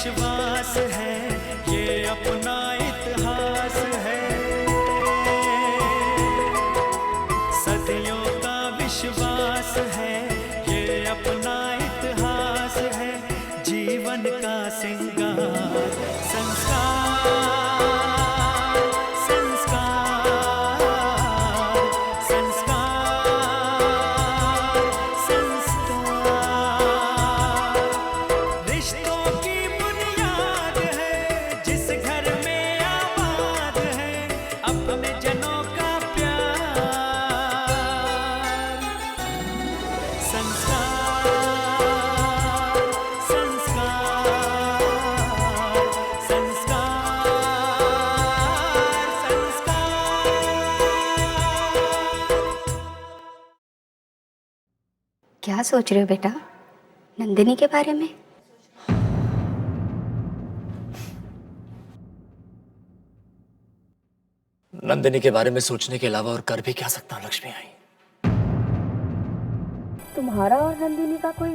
विश्वास है, ये अपना इतिहास है। सदियों का विश्वास है, ये अपना इतिहास है। जीवन का सिंगार संस्कार, संस्कार, संस्कार, संस्कार। रिश्तों की बुनियाद है, जिस घर में आबाद है अपने जनों का प्यार। संस्कार, संस्कार, संस्कार, संस्कार। क्या सोच रहे हो बेटा, नंदिनी के बारे में? नंदिनी के बारे में सोचने के अलावा और कर भी क्या सकता हूं लक्ष्मी आई। तुम्हारा और नंदिनी का कोई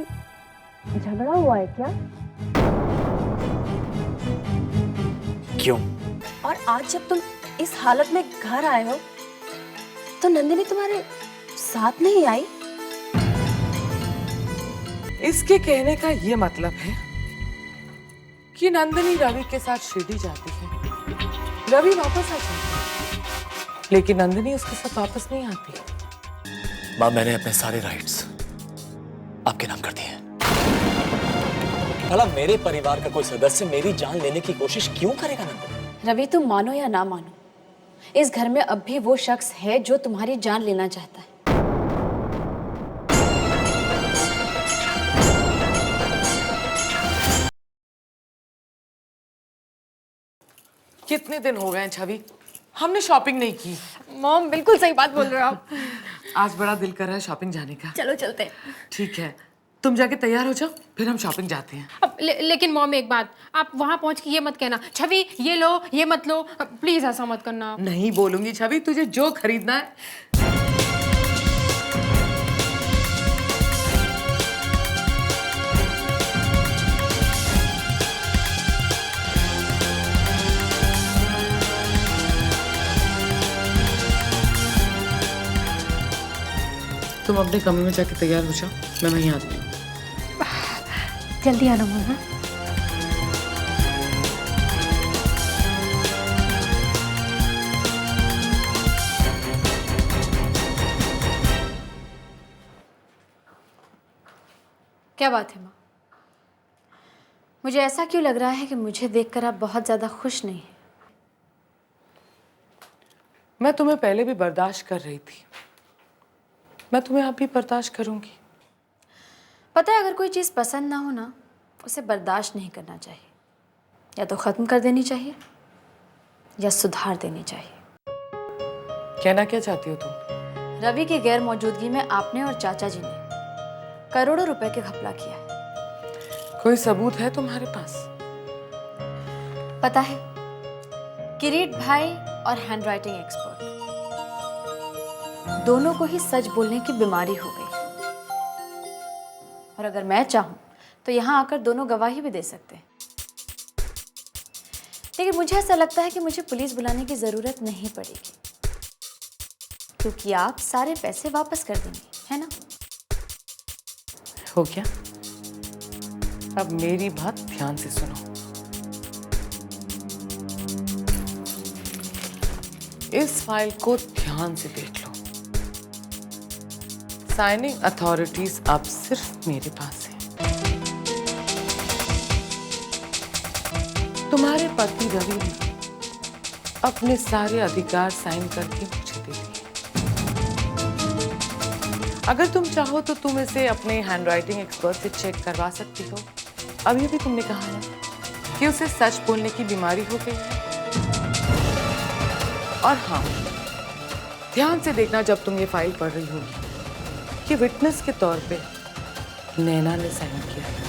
झगड़ा हुआ है क्या? क्यों? और आज जब तुम इस हालत में घर आए हो तो नंदिनी तुम्हारे साथ नहीं आई? इसके कहने का ये मतलब है कि नंदिनी रवि के साथ शिरडी जाती है, रवि वापस आ जाता है, लेकिन नंदिनी उसके साथ वापस नहीं आती। मां, मैंने अपने सारे राइट्स आपके नाम कर दिए हैं। भला मेरे परिवार का कोई सदस्य मेरी जान लेने की कोशिश क्यों करेगा नंदिनी? रवि, तुम मानो या ना मानो, इस घर में अब भी वो शख्स है जो तुम्हारी जान लेना चाहता है। कितने दिन हो गए हैं छवि, हमने शॉपिंग नहीं की। मॉम बिल्कुल सही बात बोल रहे हो आप। आज बड़ा दिल कर रहा है शॉपिंग जाने का। चलो चलते हैं। ठीक है, तुम जाके तैयार हो जाओ, फिर हम शॉपिंग जाते हैं। अब लेकिन मॉम एक बात, आप वहां पहुंच के ये मत कहना छवि ये लो ये मत लो, प्लीज ऐसा मत करना। नहीं बोलूंगी छवि, तुझे जो खरीदना है। तुम अपने कमरे में जाके तैयार हो जाओ, मैं वहीं आती हूँ। जल्दी आना मम्मा। क्या बात है माँ? मुझे ऐसा क्यों लग रहा है कि मुझे देखकर आप बहुत ज्यादा खुश नहीं हैं? मैं तुम्हें पहले भी बर्दाश्त कर रही थी, मैं तुम्हें अब भी बर्दाश्त करूंगी। पता है, अगर कोई चीज़ पसंद ना हो ना, उसे बर्दाश्त नहीं करना चाहिए। या तो ख़त्म कर देनी चाहिए या सुधार देनी चाहिए। कहना क्या चाहती हो तुम? रवि की गैर मौजूदगी में आपने और चाचा जी ने करोड़ों रुपए के घपला किया है। कोई सबूत है तुम्हारे पास? पता है, किरीट भाई और हैंडराइटिंग एक्सपर्ट दोनों को ही सच बोलने की बीमारी हो गई। और अगर मैं चाहूं तो यहाँ आकर दोनों गवाही भी दे सकते हैं। लेकिन मुझे ऐसा लगता है कि मुझे पुलिस बुलाने की जरूरत नहीं पड़ेगी, क्योंकि आप सारे पैसे वापस कर देंगे, है ना? हो गया? अब मेरी बात ध्यान से सुनो। इस फाइल को ध्यान से देख लो। साइनिंग अथॉरिटीज अब सिर्फ मेरे पास है। तुम्हारे पति रवि ने अपने सारे अधिकार साइन करके मुझे दे दिए। अगर तुम चाहो तो तुम इसे अपने हैंडराइटिंग एक्सपर्ट से चेक करवा सकती हो। अभी भी तुमने कहा ना कि उसे सच बोलने की बीमारी हो गई है। और हाँ, ध्यान से देखना जब तुम ये फाइल पढ़ रही होगी कि विटनेस के तौर पे नैना ने साइन किया है।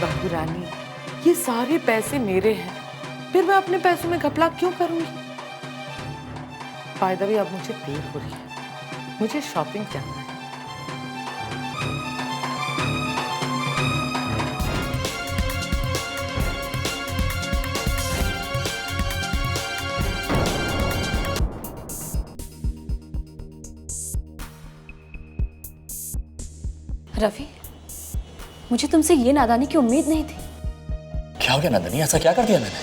बाबू रानी, ये सारे पैसे मेरे हैं, फिर मैं अपने पैसों में घपला क्यों करूंगी? फायदा भी अब मुझे देर हो रही है, मुझे शॉपिंग करना है। रवि, मुझे तुमसे ये नादानी की उम्मीद नहीं थी। क्या हो गया नंदिनी, ऐसा क्या कर दिया मैंने?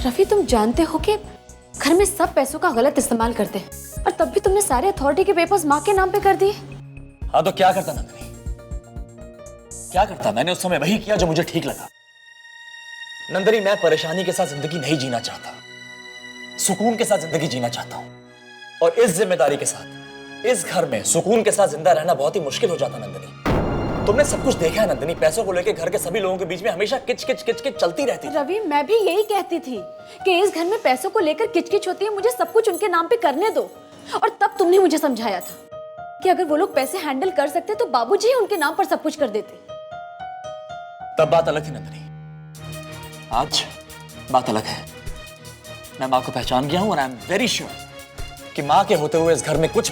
रवि, तुम जानते हो कि घर में सब पैसों का गलत इस्तेमाल करते हैं और तब भी तुमने सारे अथॉरिटी के पेपर्स माँ के नाम पे कर दिए। हाँ तो क्या करता नंदिनी, क्या करता? मैंने उस समय वही किया जो मुझे ठीक लगा। नंदिनी, मैं परेशानी के साथ जिंदगी नहीं जीना चाहता, सुकून के साथ जिंदगी जीना चाहता हूं। और इस जिम्मेदारी के साथ इस घर में सुकून के साथ जिंदा रहना बहुत ही मुश्किल हो जाता नंदिनी। तुमने सब कुछ देखा है नंदिनी, पैसों को लेकर घर के सभी लोगों के बीच में हमेशा किच किच किच किच चलती रहती है। रवि, मैं भी यही कहती थी कि इस घर में पैसों को लेकर किचकिच होती है, मुझे सब कुछ उनके नाम पे करने दो। और तब तुमने मुझे समझाया था कि अगर वो लोग पैसे हैंडल कर सकते तो बाबूजी ही उनके नाम पर सब कुछ कर देते। तब बात अलग थी नंदिनी, आज बात अलग है। मैं माँ को पहचान गया हूं और आई एम वेरी श्योर कि माँ के होते हुए इस घर में कुछ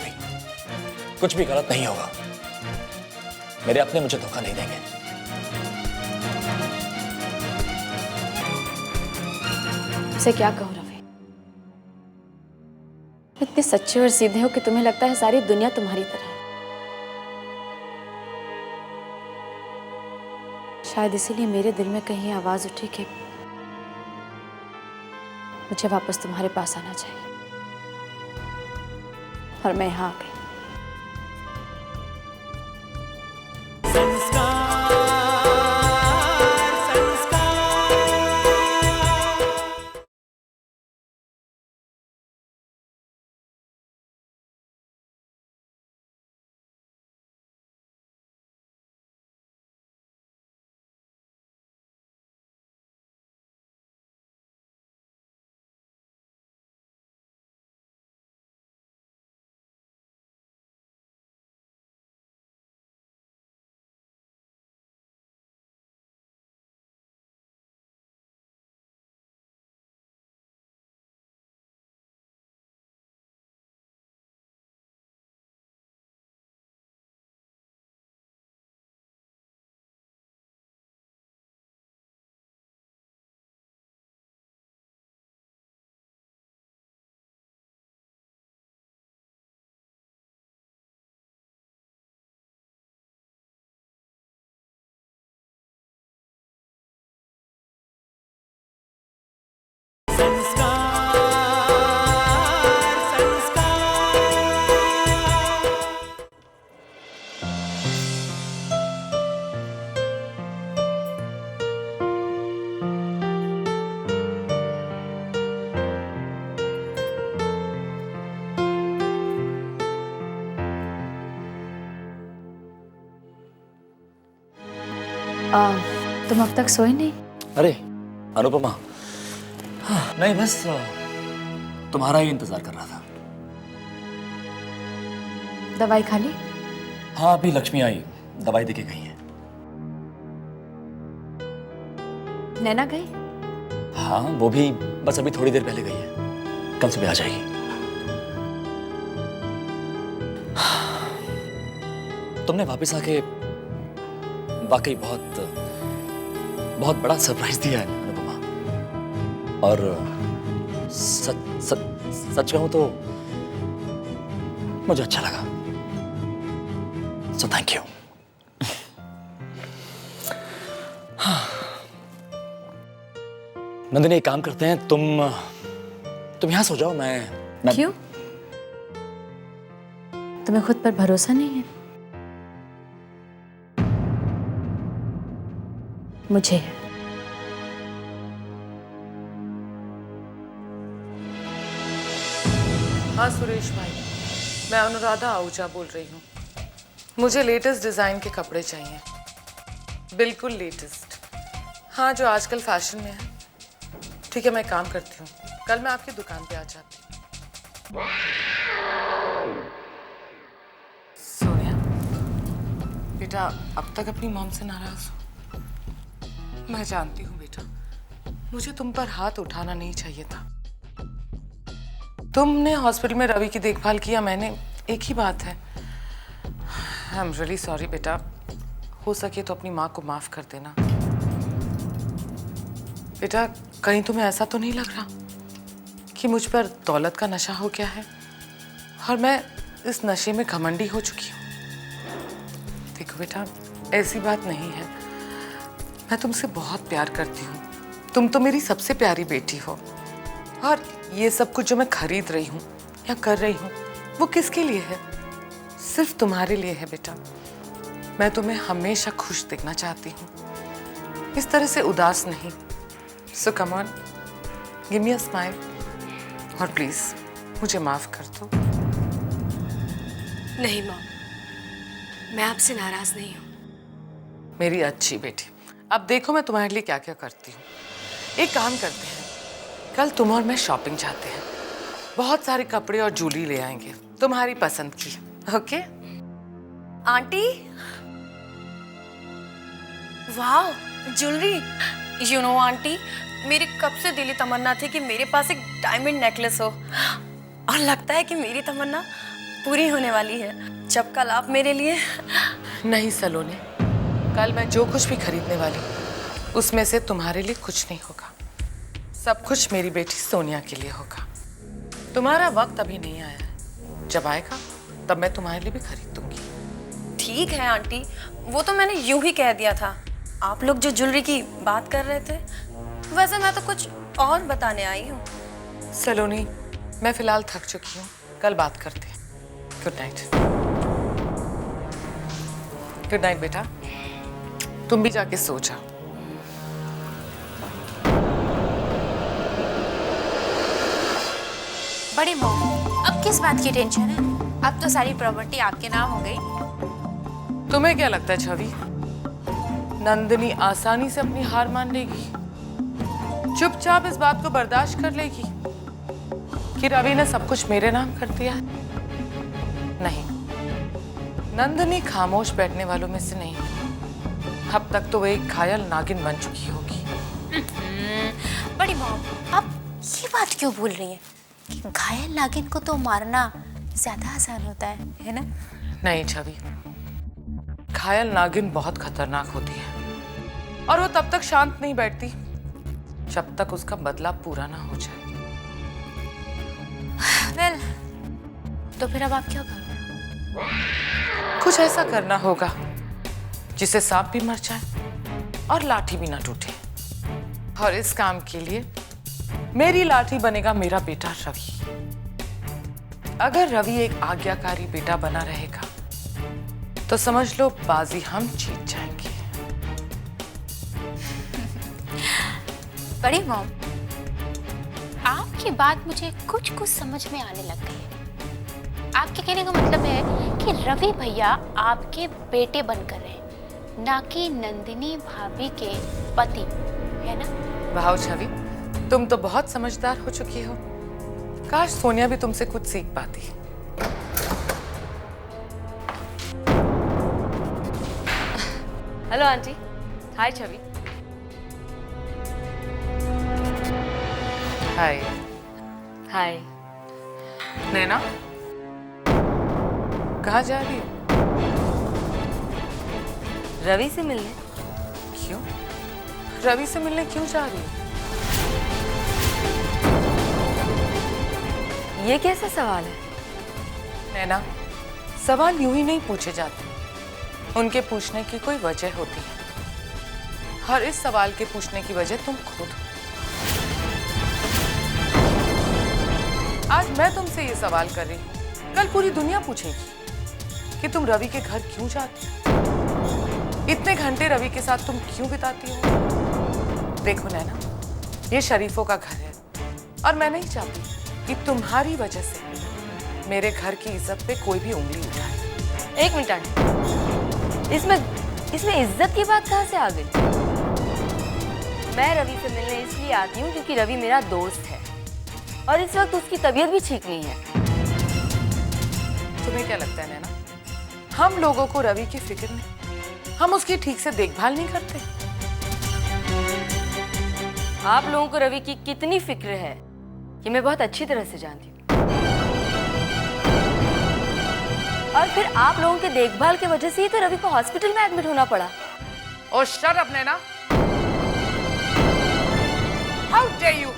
भी गलत नहीं होगा। मेरे अपने मुझे धोखा नहीं देंगे। उसे क्या कहूं रवि, इतने सच्चे और सीधे हो कि तुम्हें लगता है सारी दुनिया तुम्हारी तरह है। शायद इसीलिए मेरे दिल में कहीं आवाज उठी कि मुझे वापस तुम्हारे पास आना चाहिए, और मैं यहाँ आ गई। तुम अब तक सोए नहीं? अरे अनुपमा, हाँ, नहीं बस तुम्हारा ही इंतजार कर रहा था। दवाई खा ली? हाँ, अभी लक्ष्मी आई, दवाई देके गई है। नैना गई? हाँ, वो भी बस अभी थोड़ी देर पहले गई है, कल सुबह आ जाएगी। तुमने वापस आके वाकई बहुत बड़ा सरप्राइज दिया है अनुपमा। और सच कहूं तो मुझे अच्छा लगा, सो थैंक यू। नंदिनी, एक काम करते हैं, तुम यहां सो जाओ, मैं क्यों? तुम्हें खुद पर भरोसा नहीं है? मुझे हाँ सुरेश भाई, मैं अनुराधा आहूजा बोल रही हूँ। मुझे लेटेस्ट डिजाइन के कपड़े चाहिए, बिल्कुल लेटेस्ट। हाँ, जो आजकल फैशन में है। ठीक है, मैं काम करती हूँ, कल मैं आपकी दुकान पे आ जाती हूँ। सोनिया बेटा, अब तक अपनी मॉम से नाराज हो? मैं जानती हूँ बेटा, मुझे तुम पर हाथ उठाना नहीं चाहिए था। तुमने हॉस्पिटल में रवि की देखभाल किया, मैंने, एक ही बात है। आई एम रियली सॉरी बेटा। हो सके तो अपनी माँ को माफ कर देना। बेटा, कहीं तुम्हें ऐसा तो नहीं लग रहा कि मुझ पर दौलत का नशा हो गया है और मैं इस नशे में घमंडी हो चुकी हूँ? देखो बेटा, ऐसी बात नहीं है। मैं तुमसे बहुत प्यार करती हूँ। तुम तो मेरी सबसे प्यारी बेटी हो। और ये सब कुछ जो मैं खरीद रही हूँ या कर रही हूँ, वो किसके लिए है? सिर्फ तुम्हारे लिए है बेटा। मैं तुम्हें हमेशा खुश देखना चाहती हूँ, इस तरह से उदास नहीं। So come on, give me a smile. और प्लीज मुझे माफ कर दो। नहीं मॉम, मैं आपसे नाराज नहीं हूँ। मेरी अच्छी बेटी, अब देखो मैं तुम्हारे लिए क्या क्या करती हूँ। एक काम करते हैं, कल तुम और मैं शॉपिंग जाते हैं। बहुत सारे कपड़े और ज्वेलरी ले आएंगे तुम्हारी पसंद की। ओके? आंटी, वाह ज्वेलरी। यू नो आंटी, मेरी कब से दिली तमन्ना थी कि मेरे पास एक डायमंड नेकलेस हो, और लगता है कि मेरी तमन्ना पूरी होने वाली है जब कल आप मेरे लिए। नहीं सलोनी, कल मैं जो कुछ भी खरीदने वाली हूँ उसमें से तुम्हारे लिए कुछ नहीं होगा। सब कुछ मेरी बेटी सोनिया के लिए होगा। तुम्हारा वक्त अभी नहीं आया है, जब आएगा तब मैं तुम्हारे लिए भी खरीद दूंगी। ठीक है आंटी, वो तो मैंने यूं ही कह दिया था। आप लोग जो ज्वेलरी की बात कर रहे थे, वैसे मैं तो कुछ और बताने आई हूँ। सलोनी, मैं फिलहाल थक चुकी हूँ, कल बात करते हैं। Good night. गुड नाइट बेटा, तुम भी जाके सो जाओ। बड़ी मॉम, अब किस बात की टेंशन है? अब तो सारी प्रॉपर्टी आपके नाम हो गई। तुम्हें क्या लगता है छवि, नंदिनी आसानी से अपनी हार मान लेगी? चुपचाप इस बात को बर्दाश्त कर लेगी कि रवि ने सब कुछ मेरे नाम कर दिया है? नहीं, नंदिनी खामोश बैठने वालों में से नहीं। अब तक तो वो एक घायल नागिन बन चुकी होगी। बड़ी मॉम, आप ये बात क्यों बोल रही हैं कि घायल नागिन को तो मारना ज्यादा आसान होता है ना? नहीं छवि, घायल नागिन बहुत खतरनाक होती है और वो तब तक शांत नहीं बैठती जब तक उसका बदला पूरा ना हो जाए। वेल, तो फिर अब आप क्या करोगे? कुछ ऐसा करना होगा जिससे सांप भी मर जाए और लाठी भी ना टूटे। और इस काम के लिए मेरी लाठी बनेगा मेरा बेटा रवि। अगर रवि एक आज्ञाकारी बेटा बना रहेगा तो समझ लो बाजी हम जीत जाएंगे। बड़ी मॉम, आपकी बात मुझे कुछ कुछ समझ में आने लग गई है। आपके कहने का मतलब है कि रवि भैया आपके बेटे बनकर रहे, ना कि नंदिनी भाभी के पति, है ना? वाह छवि, तुम तो बहुत समझदार हो चुकी हो। काश सोनिया भी तुमसे कुछ सीख पाती। Hello aunty. हाय छवि। हाय। हाय। नैना, कहाँ जा रही हो? रवि से मिलने। क्यों? रवि से मिलने क्यों जा रही हो? ये कैसा सवाल है? नैना, सवाल यूं ही नहीं पूछे जाते, उनके पूछने की कोई वजह होती है। और इस सवाल के पूछने की वजह तुम खुद हो। आज मैं तुमसे ये सवाल कर रही हूँ, कल पूरी दुनिया पूछेगी कि तुम रवि के घर क्यों जाती हो, इतने घंटे रवि के साथ तुम क्यों बिताती हो। देखो नैना, ये शरीफों का घर है और मैं नहीं चाहती कि तुम्हारी वजह से मेरे घर की इज्जत पे कोई भी उंगली उठाए। एक मिनट आंटी, इसमें इज्जत की बात कहाँ से आ गई? मैं रवि से मिलने इसलिए आती हूँ क्योंकि रवि मेरा दोस्त है और इस वक्त उसकी तबीयत भी ठीक नहीं है। तुम्हें क्या लगता है नैना, हम लोगों को रवि की फिक्र नहीं? हम उसकी ठीक से देखभाल नहीं करते? आप लोगों को रवि की कितनी फिक्र है ये मैं बहुत अच्छी तरह से जानती हूँ। और फिर आप लोगों के देखभाल की वजह से ही तो रवि को हॉस्पिटल में एडमिट होना पड़ा। और shut up Naina, how dare you,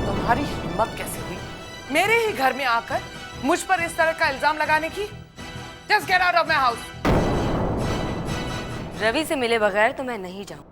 तुम्हारी हिम्मत कैसे हुई मेरे ही घर में आकर मुझ पर इस तरह का इल्जाम लगाने की? Just get out of my house. Ravi से मिले बगैर तो मैं नहीं जाऊं।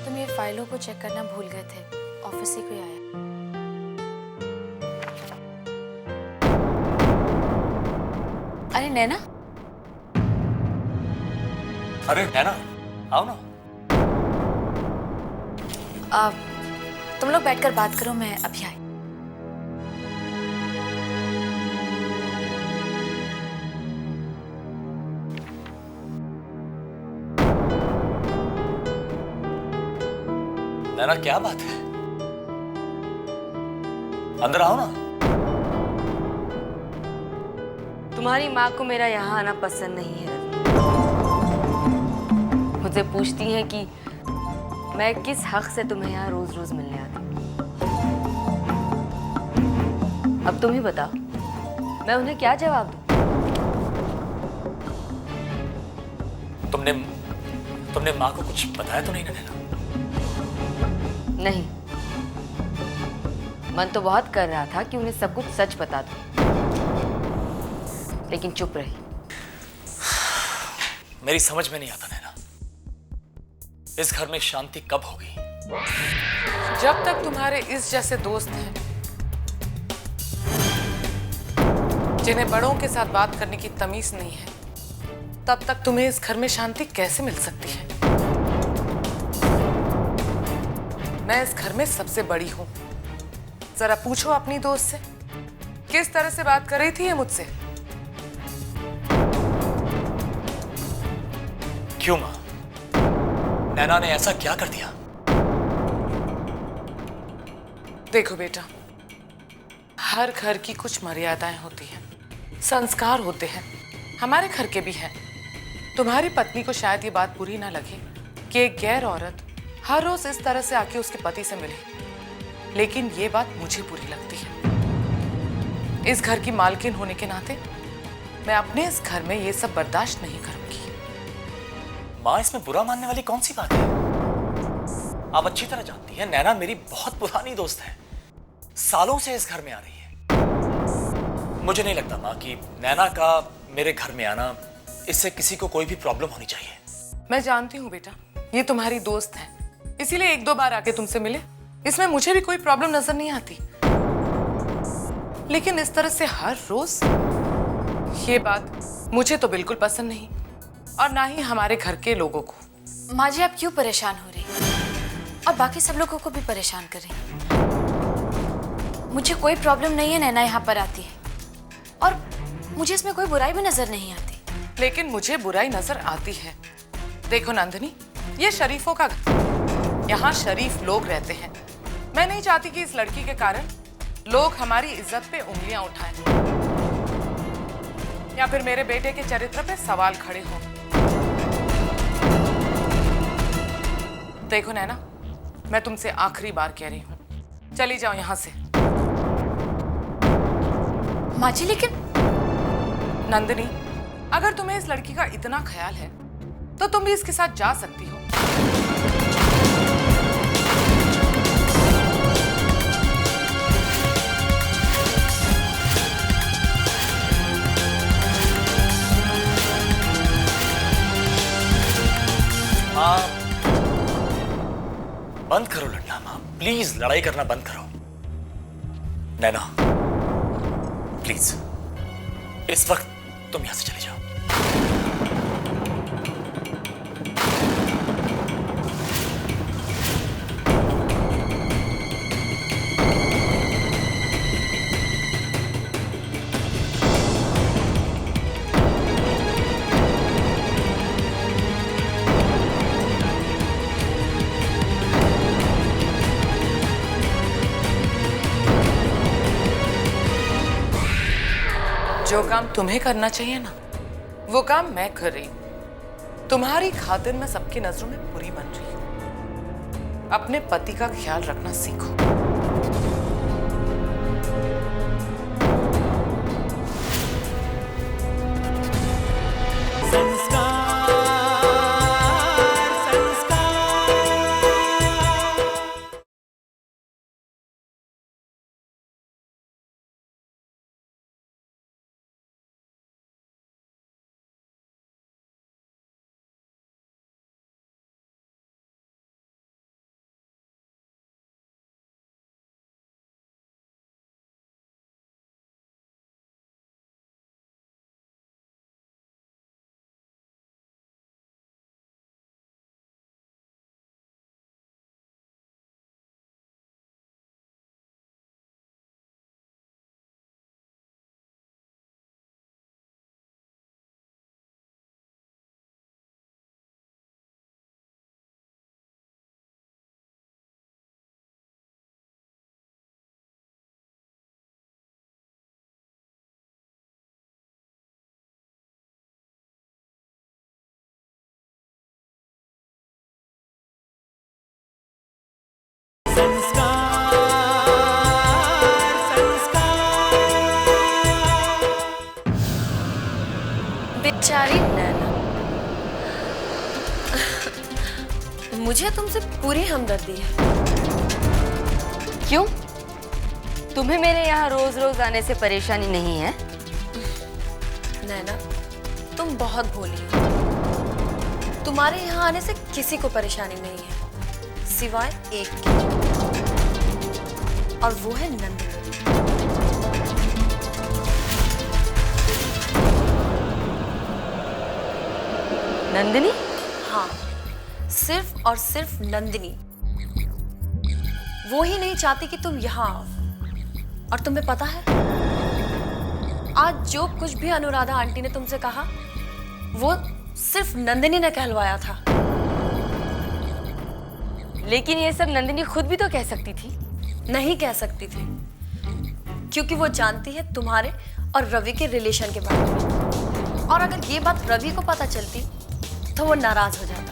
तुम ये फाइलों को चेक करना भूल गए थे, ऑफिस से कोई आया। अरे नैना, अरे नैना आओ ना। तुम लोग बैठकर बात करो, मैं अभी आई। नैना क्या बात है, अंदर आओ ना। तुम्हारी माँ को मेरा यहाँ आना पसंद नहीं है रवि। मुझसे पूछती हैं कि मैं किस हक से तुम्हें यहाँ रोज रोज मिलने आती हूँ। अब तुम ही बताओ, मैं उन्हें क्या जवाब दूँ? तुमने माँ को कुछ बताया तो नहीं ना नैना? नहीं, मन तो बहुत कर रहा था कि उन्हें सब कुछ सच बता दूं, लेकिन चुप रही। मेरी समझ में नहीं आता नैना, इस घर में शांति कब होगी? जब तक तुम्हारे इस जैसे दोस्त हैं जिन्हें बड़ों के साथ बात करने की तमीज नहीं है, तब तक तुम्हें इस घर में शांति कैसे मिल सकती है? मैं इस घर में सबसे बड़ी हूं। जरा पूछो अपनी दोस्त से किस तरह से बात कर रही थी ये मुझसे। क्यों माँ, नैना ने ऐसा क्या कर दिया? देखो बेटा, हर घर की कुछ मर्यादाएं होती हैं, संस्कार होते हैं, हमारे घर के भी हैं। तुम्हारी पत्नी को शायद ये बात बुरी ना लगे कि एक गैर औरत हर रोज इस तरह से आके उसके पति से मिले, लेकिन ये बात मुझे बुरी लगती है। इस घर की मालकिन होने के नाते मैं अपने इस घर में ये सब बर्दाश्त नहीं करूंगी। माँ, इसमें बुरा मानने वाली कौन सी बात है? आप अच्छी तरह जानती हैं नैना मेरी बहुत पुरानी दोस्त है, सालों से इस घर में आ रही है। मुझे नहीं लगता माँ कि नैना का मेरे घर में आना इससे किसी को कोई भी प्रॉब्लम होनी चाहिए। मैं जानती हूँ बेटा, ये तुम्हारी दोस्त है, इसीलिए एक दो बार आके तुमसे मिले, इसमें मुझे भी कोई प्रॉब्लम नजर नहीं आती। लेकिन इस तरह से हर रोज ये बात मुझे तो बिल्कुल पसंद नहीं, और ना ही हमारे घर के लोगों को। माँ जी, आप क्यों परेशान हो रही हैं? और बाकी सब लोगों को भी परेशान कर रही हैं। मुझे कोई प्रॉब्लम नहीं है नैना यहाँ पर आती है, और मुझे इसमें कोई बुराई भी नजर नहीं आती। लेकिन मुझे बुराई नजर आती है। देखो नंदिनी, ये शरीफों का घर, यहाँ शरीफ लोग रहते हैं। मैं नहीं चाहती कि इस लड़की के कारण लोग हमारी इज्जत पे उंगलियां उठाएं। या फिर मेरे बेटे के चरित्र पे सवाल खड़े हो। देखो नैना, मैं तुमसे आखिरी बार कह रही हूँ, चली जाओ यहां से। माँ जी लेकिन नंदिनी, अगर तुम्हें इस लड़की का इतना ख्याल है तो तुम भी इसके साथ जा सकती हो। माँ, बंद करो लड़ना। माँ प्लीज, लड़ाई करना बंद करो। नैना प्लीज, इस वक्त तुम यहां से चले जाओ। जो काम तुम्हें करना चाहिए ना, वो काम मैं कर रही हूं। तुम्हारी खातिर मैं सबकी नजरों में बुरी बन रही हूं। अपने पति का ख्याल रखना सीखो। बेचारी नैना, मुझे तुमसे पूरी हमदर्दी है। क्यों? तुम्हें मेरे यहाँ रोज रोज आने से परेशानी नहीं है? नैना, तुम बहुत भोली हो। तुम्हारे यहाँ आने से किसी को परेशानी नहीं है, सिवाय एक की, और वो है नंदिनी। नंदिनी? हाँ, सिर्फ और सिर्फ नंदिनी। वो ही नहीं चाहती कि तुम यहाँ आओ। और तुम्हें पता है, आज जो कुछ भी अनुराधा आंटी ने तुमसे कहा, वो सिर्फ नंदिनी ने कहलवाया था। लेकिन ये सब नंदिनी खुद भी तो कह सकती थी। नहीं कह सकती थी, क्योंकि वो जानती है तुम्हारे और रवि के रिलेशन के बारे में। और अगर ये बात रवि को पता चलती तो वो नाराज हो जाता।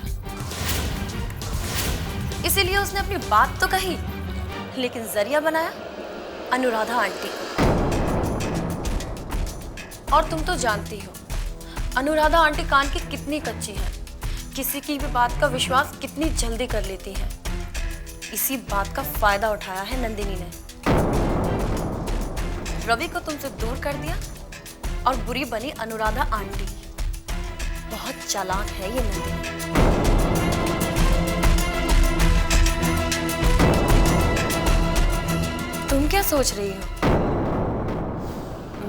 इसीलिए उसने अपनी बात तो कही, लेकिन जरिया बनाया अनुराधा आंटी को। और तुम तो जानती हो अनुराधा आंटी कान की कितनी कच्ची है, किसी की भी बात का विश्वास कितनी जल्दी कर लेती है। इसी बात का फायदा उठाया है नंदिनी ने। रवि को तुमसे दूर कर दिया और बुरी बनी अनुराधा आंटी। बहुत चालाक है ये नंदिनी। तुम क्या सोच रही हो?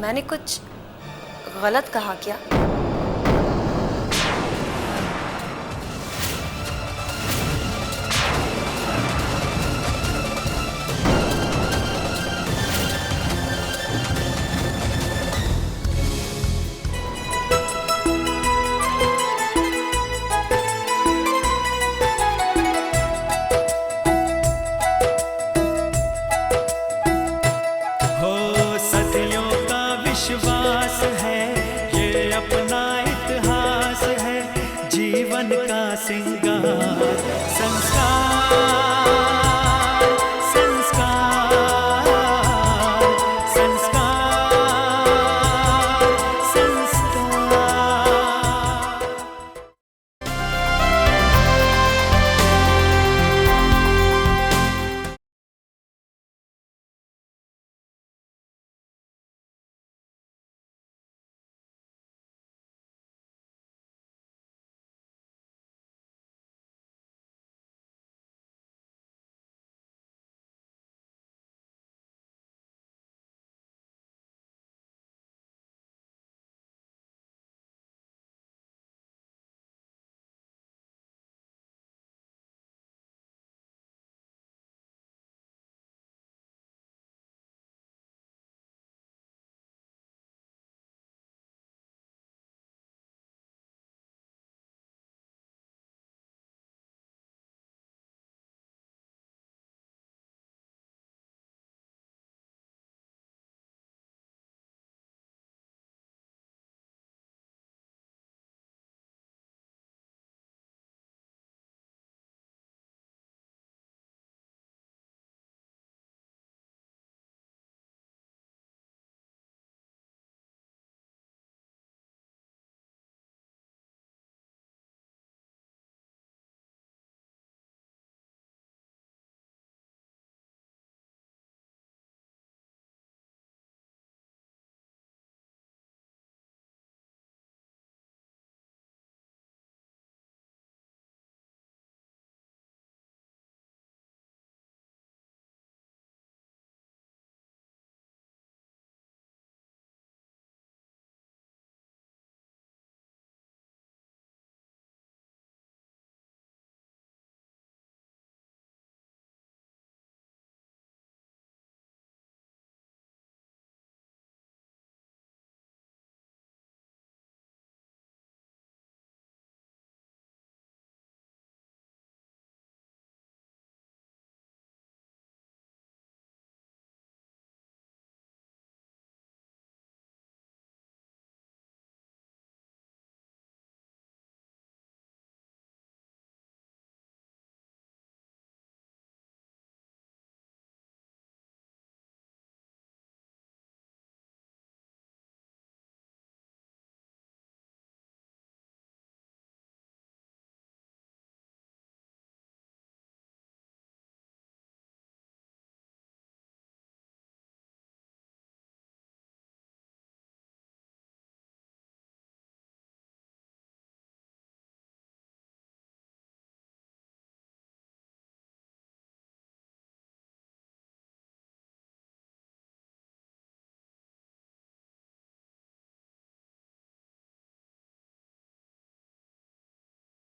मैंने कुछ गलत कहा क्या? हो सदियों का विश्वास है, ये जीवन का सिंगार,